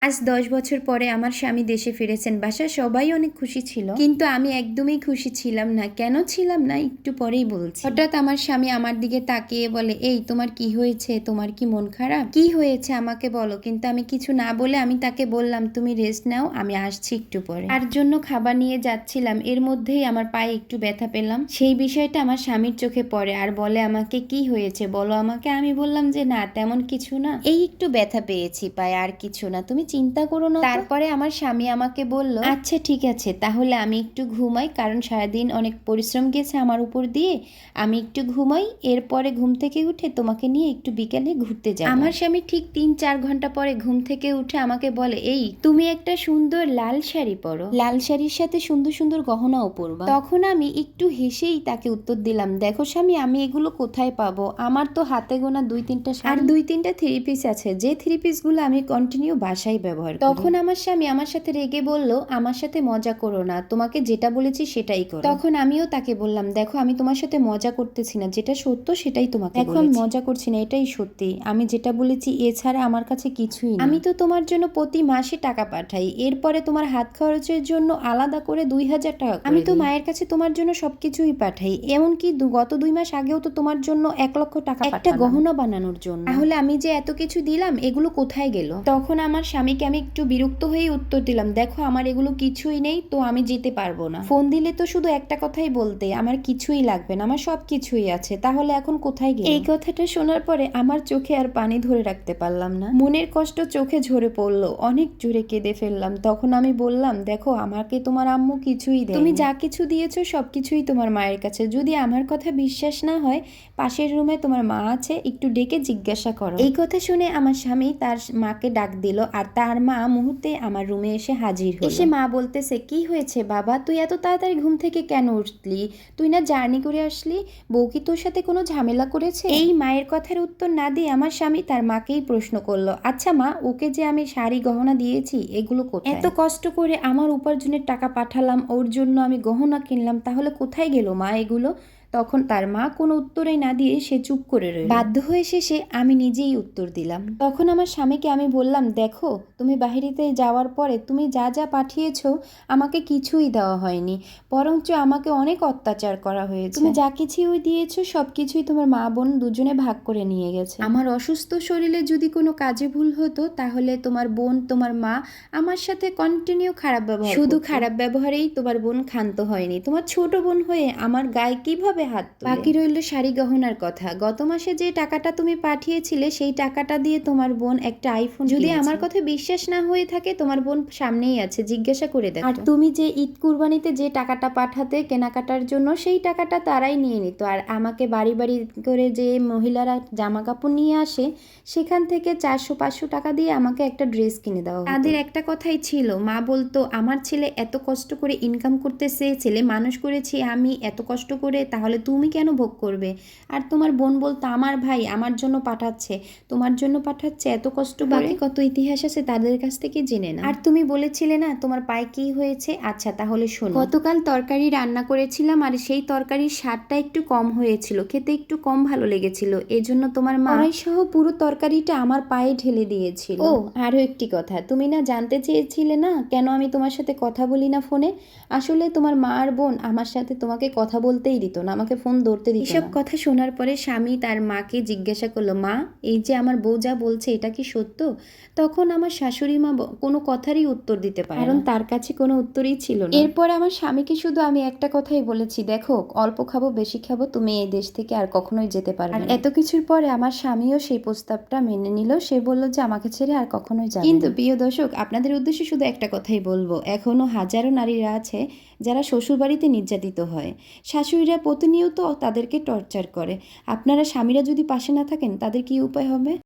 আজ 10 বছর পরে আমার স্বামী দেশে ফিরেছেন। বাসায় সবাই অনেক খুশি ছিল, কিন্তু আমি একদমই খুশি ছিলাম না। কেন ছিলাম না একটু পরেই বলছি। হঠাৎ আমার স্বামী আমার দিকে তাকিয়ে বলে, এই তোমার কি হয়েছে? তোমার কি মন খারাপ? কি হয়েছে আমাকে বলো। কিন্তু আমি কিছু না বলে আমি তাকে বললাম, তুমি রেস্ট নাও, আমি আসছি একটু পরে। তার জন্য খাবার নিয়ে যাচ্ছিলাম, এর মধ্যেই আমার পায়ে একটু ব্যথা পেলাম। সেই বিষয়টা আমার স্বামীর চোখে পড়ে আর বলে আমাকে, কি হয়েছে বলো আমাকে। আমি বললাম যে না তেমন কিছু না, এই একটু ব্যথা পেয়েছি পায়ে, আর কিছু না, তুমি চিন্তা করো না। তারপরে আমার স্বামী আমাকে বলল, আচ্ছা ঠিক আছে তাহলে আমি একটু ঘুমাই, কারণ সারাদিন অনেক পরিশ্রম গেছে আমার উপর দিয়ে, আমি একটু ঘুমাই, এরপরে ঘুম থেকে উঠে তোমাকে নিয়ে একটু বিকেলে ঘুরতে যাব। আমার স্বামী ঠিক 3-4 ঘন্টা পরে ঘুম থেকে উঠে আমাকে বলে, এই তুমি একটা সুন্দর লাল শাড়ি পরো, লাল শাড়ির সাথে সুন্দর সুন্দর গহনাও পরবা। তখন আমি একটু হেসেই তাকে উত্তর দিলাম, দেখো স্বামী আমি এগুলো কোথায় পাবো, আমার তো হাতে গোনা 2-3টা আর 2-3টা 3 পিস আছে, যে 3 পিসগুলো আমি কন্টিনিউ বাসায় ব্যবহার করি। তখন আমার স্বামী আমার সাথে রেগে বলল, আমার সাথে মজা করো না, তোমাকে যেটা বলেছি সেটাই করো। তখন আমিও তাকে বললাম, দেখো আমি তোমার সাথে মজা করতেছি না, যেটা সত্য সেটাই তোমাকে বলেছি। এখন মজা করছি না, এটাই সত্যি, আমি যেটা বলেছি এছাড়া আমার কাছে কিছুই না। আমি তো তোমার জন্য প্রতি মাসে টাকা পাঠাই, এরপরে তোমার হাত খরচের জন্য আলাদা করে 2000 টাকা আমি তো মায়ের কাছে তোমার জন্য সবকিছুই পাঠাই, এমনকি গত 2 মাস আগেও তো তোমার জন্য 1 লক্ষ টাকা একটা গহনা বানানোর জন্য। তাহলে আমি যে এত কিছু দিলাম এগুলো কোথায় গেল? তখন আমার স্বামীকে আমি একটু বিরক্ত হয়ে উত্তর দিলাম, দেখো আমার এগুলো কিছুই নেই, তো আমি যেতে পারবো না। ফোন দিলে তো শুধু একটা কথাই বলতে, আমার কিছুই লাগবে না, আমার সব কিছুই আছে, তাহলে এখন কোথায় গেল? এই কথাটা শোনার পরে আমার চোখে আর পানি ধরে রাখতে পারলাম না, মনের কষ্ট চোখে ঝরে পড়লো, অনেক জোরে কেঁদে ফেললাম। তখন আমি বললাম, দেখো আমাকে তোমার আম্মু কিছুই দেয়, তুমি যা কিছু দিয়েছো সবকিছুই তোমার মায়ের কাছে, যদি আমার কথা বিশ্বাস না হয় পাশের রুমে তোমার মা আছে, একটু ডেকে জিজ্ঞাসা করো। এই কথা শুনে আমার স্বামী তার মাকে ডাক দিল, আর তার মা মুহূর্তে আমার রুমে এসে হাজির হলো। এসে মা বলতেছে, কি হয়েছে বাবা, তুই এত তাড়াতাড়ি ঘুম থেকে কেন উঠলি? তুই না জার্নি করে আসলি, বউ কি তোর সাথে কোনো ঝামেলা করেছে? এই মায়ের কথার উত্তর না দিয়ে আমার স্বামী তার মাকেই প্রশ্ন করলো, আচ্ছা মা, ওকে যে আমি শাড়ি গহনা দিয়েছি এগুলো কোথায়? এত কষ্ট করে আমার উপার্জনের টাকা পাঠালাম, ওর জন্য আমি গহনা কিনলাম, তাহলে কোথায় গেল মা এগুলো? তখন তার মা কোনো উত্তরই না দিয়ে সে চুপ করে রইল। বাধ্য হয়ে শেষে আমি নিজেই উত্তর দিলাম। তখন আমার স্বামীকে আমি বললাম, দেখো তুমি বাহিরেতে যাওয়ার পরে তুমি যা যা পাঠিয়েছো আমাকে কিছুই দেওয়া হয়নি, বরঞ্চ আমাকে অনেক অত্যাচার করা হয়েছে। তুমি যা কিছুই দিয়েছো সব কিছুই তোমার মা বোন দুজনে ভাগ করে নিয়ে গেছে। আমার অসুস্থ শরীরে যদি কোনো কাজে ভুল হতো তাহলে তোমার বোন তোমার মা আমার সাথে কন্টিনিউ খারাপ ব্যবহার, শুধু খারাপ ব্যবহারেই তোমার বোন ক্ষান্ত হয়নি, তোমার ছোট বোন হয়ে আমার গায়ে কিভাবে হাত তুলে? বাকি রইল শাড়ি গহনার কথা। গত মাসে যে টাকাটা তুমি পাঠিয়েছিলে সেই টাকাটা দিয়ে তোমার বোন একটা আইফোন, যদি আমার কথা বিশ্বাস না হয়ে থাকে তোমার বোন সামনেই আছে, জিজ্ঞাসা করে দেখো। আর তুমি যে ঈদ কুরবানিতে যে টাকাটা পাঠাতে কেনাকাটার জন্য, সেই টাকাটা তারাই নিয়ে নিত, আর আমাকে বাড়ি বাড়ি করে যে মহিলারা জামা কাপড় নিয়ে আসে সেখান থেকে 400-500 টাকা দিয়ে আমাকে একটা ড্রেস কিনে দেওয়া হতো। তাদের একটা কথাই ছিল, মা বলতো আমার ছেলে এত কষ্ট করে ইনকাম করতেছে, ছেলে মানুষ করেছি আমি এত কষ্ট করে, তাহলে তুমি কেন ভোগ করবে? আর তোমার বোন বলতো, আমার ভাই আমার জন্য পাঠাচ্ছে, তোমার জন্য পাঠাচ্ছে এত কষ্ট করে। বাকি কত ইতিহাস আছে তাদের কাছ থেকে জেনে না। আর তুমি বলেছিলে না তোমার পায়ে কি হয়েছে, আচ্ছা তাহলে শোনো। গতকাল তরকারি রান্না করেছিলাম আর সেই তরকারির স্বাদটা একটু কম হয়েছিল, খেতে একটু কম ভালো লেগেছিল, এজন্য তোমার মা কড়াই সহ পুরো তরকারিটা আমার পায়ে ঢেলে দিয়েছিল। ও আরও একটি কথা, তুমি না জানতে চেয়েছিলে না কেন আমি তোমার সাথে কথা বলি না ফোনে? আসলে তোমার মা আর বোন আমার সাথে তোমাকে কথা বলতেই দিত না, আমাকে ফোন ধরতে দিত না। এসব কথা শোনার পরে স্বামী তার মাকে জিজ্ঞাসা করলো, মা এই যে আমার বউ যা বলছে এটা কি সত্য? তখন আমার শাশুড়ি মা কোনো কথারই উত্তর দিতে পারে, কারণ তার কাছে কোনো উত্তরই ছিল না। এরপর আমার স্বামীকে শুধু আমি একটা কথাই বলেছি, দেখো অল্প খাবো বেশি খাবো, তুমি এই দেশ থেকে আর কখনোই যেতে পারবে না। আর এত কিছুর পরে আমার স্বামীও সেই প্রস্তাবটা মেনে নিল, সে বলল যে আমাকে ছেড়ে আর কখনোই যাবে না। কিন্তু প্রিয় দর্শক, আপনাদের উদ্দেশ্যে শুধু একটা কথাই বলবো, এখনো হাজারো নারীরা আছে যারা শ্বশুরবাড়িতে নির্যাতিত হয়, শাশুড়িরা প্রতিনিয়ত তাদেরকে টর্চার করে। আপনারা স্বামীরা যদি পাশে না থাকেন তাদের কি উপায় হবে?